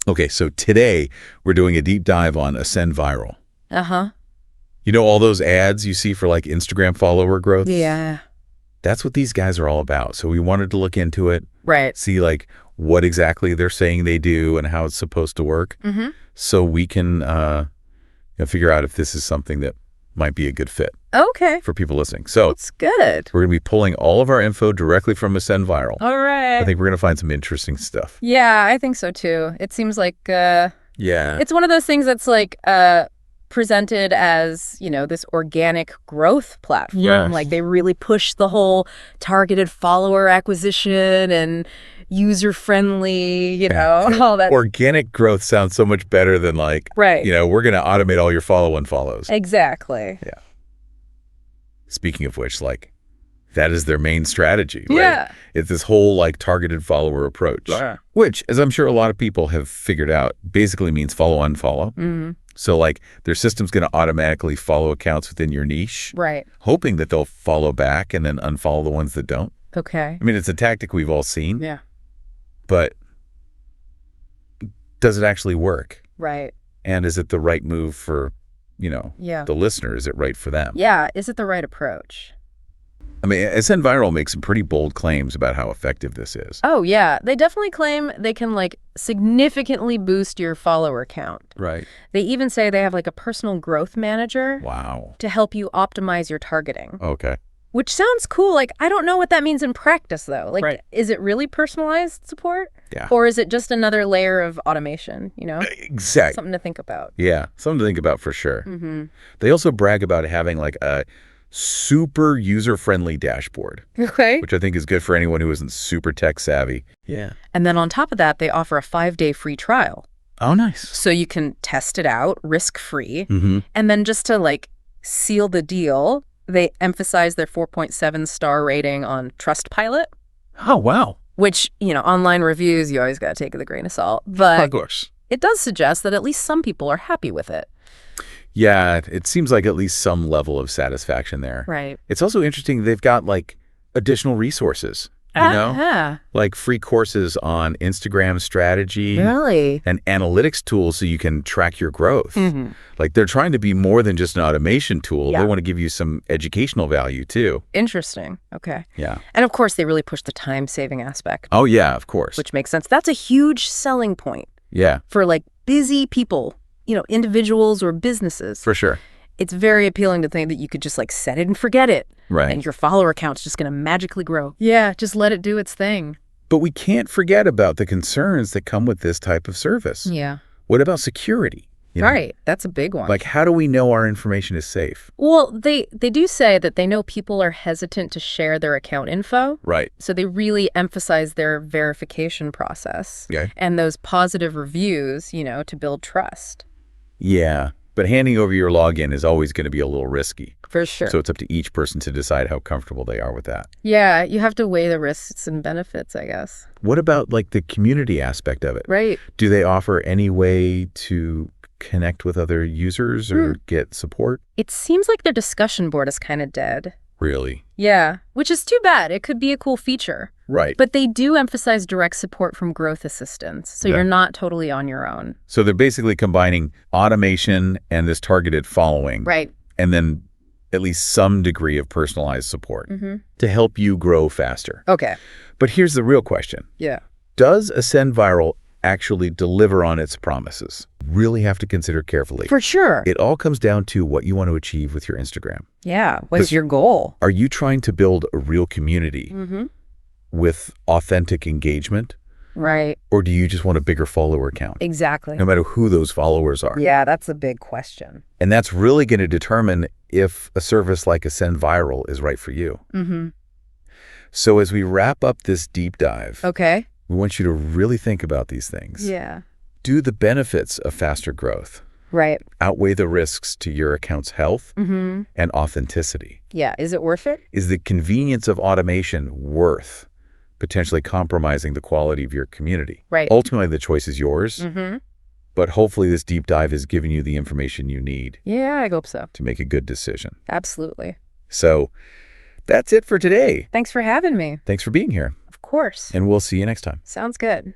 Okay, so today we're doing a deep dive on Ascend Viral. Uh-huh. You know all those ads you see for like Instagram follower growth? Yeah. That's what these guys are all about. So we wanted to look into it, Right. see like what exactly they're saying they do and how it's supposed to work, so we can figure out if this is something that might be a good fit Okay. for people listening. So That's good. we're going to be pulling all of our info directly from Ascend Viral. All right. I think we're going to find some interesting stuff. Yeah, I think so too. It seems like Yeah. it's one of those things that's like presented as, this organic growth platform. Yes. Like they really push the whole targeted follower acquisition and user-friendly, all that. Organic growth sounds so much better than like, Right. we're going to automate all your follow and follows. Exactly. Yeah. Speaking of which, like, that is their main strategy, right? Yeah. It's this whole like targeted follower approach, which, as I'm sure a lot of people have figured out, basically means follow unfollow. Mm-hmm. So like their system's going to automatically follow accounts within your niche, Right. hoping that they'll follow back and then unfollow the ones that don't. Okay. I mean, it's a tactic we've all seen, Yeah. but does it actually work? Right. And is it the right move for, Yeah. the listener? Is it right for them? Yeah. Is it the right approach? I mean, Ascend Viral makes some pretty bold claims about how effective this is. Oh, yeah. They definitely claim they can, significantly boost your follower count. Right. They even say they have, a personal growth manager Wow. to help you optimize your targeting, Okay. which sounds cool. I don't know what that means in practice, though. Right. Is it really personalized support? Yeah. Or is it just another layer of automation, Exactly. Something to think about. Yeah. Something to think about for sure. Mm-hmm. They also brag about having a super user-friendly dashboard, Okay. which I think is good for anyone who isn't super tech savvy. Yeah. And then on top of that, they offer a 5-day free trial. Oh, nice. So you can test it out risk-free. Mm-hmm. And then just to seal the deal, they emphasize their 4.7 star rating on Trustpilot, Oh, wow. which, online reviews, you always got to take with a grain of salt. But Of course. it does suggest that at least some people are happy with it. Yeah, it seems like at least some level of satisfaction there. Right. It's also interesting they've got additional resources, Yeah. like free courses on Instagram strategy Really? and analytics tools so you can track your growth. Mm-hmm. They're trying to be more than just an automation tool. Yeah. They want to give you some educational value too. Interesting. Okay. Yeah. And of course, they really push the time-saving aspect, Oh, yeah, of course. which makes sense. That's a huge selling point Yeah, for busy people, individuals or businesses. for sure. It's very appealing to think that you could just set it and forget it. Right. And your follower account's just going to magically grow. Yeah, just let it do its thing. But we can't forget about the concerns that come with this type of service. Yeah. What about security? Right. That's a big one. How do we know our information is safe? Well, they do say that they know people are hesitant to share their account info. Right. So they really emphasize their verification process Okay. and those positive reviews, to build trust. Yeah. But handing over your login is always going to be a little risky. For sure. So it's up to each person to decide how comfortable they are with that. Yeah, you have to weigh the risks and benefits, I guess. What about the community aspect of it? Right. Do they offer any way to connect with other users or get support? It seems like their discussion board is kind of dead. Really? Yeah, which is too bad. It could be a cool feature. Right. But they do emphasize direct support from growth assistants, so Yeah. you're not totally on your own. So they're basically combining automation and this targeted following. Right. And then at least some degree of personalized support Mm-hmm. to help you grow faster. Okay. But here's the real question. Yeah. Does Ascend Viral actually deliver on its promises? Really have to consider carefully. For sure. It all comes down to what you want to achieve with your Instagram. Yeah. What's your goal? Are you trying to build a real community Mm-hmm. with authentic engagement? Right. Or do you just want a bigger follower count, Exactly. no matter who those followers are? Yeah, that's a big question. And that's really going to determine if a service like Ascend Viral is right for you. Mm-hmm. So as we wrap up this deep dive, Okay. we want you to really think about these things. Yeah. Do the benefits of faster growth Right. outweigh the risks to your account's health Mm-hmm. and authenticity? Yeah. Is it worth it? Is the convenience of automation worth potentially compromising the quality of your community? Right. Ultimately, the choice is yours, Mm-hmm. but hopefully this deep dive has given you the information you need Yeah, I hope so. to make a good decision. Absolutely. So that's it for today. Thanks for having me. Thanks for being here, Of course. and we'll see you next time. Sounds good.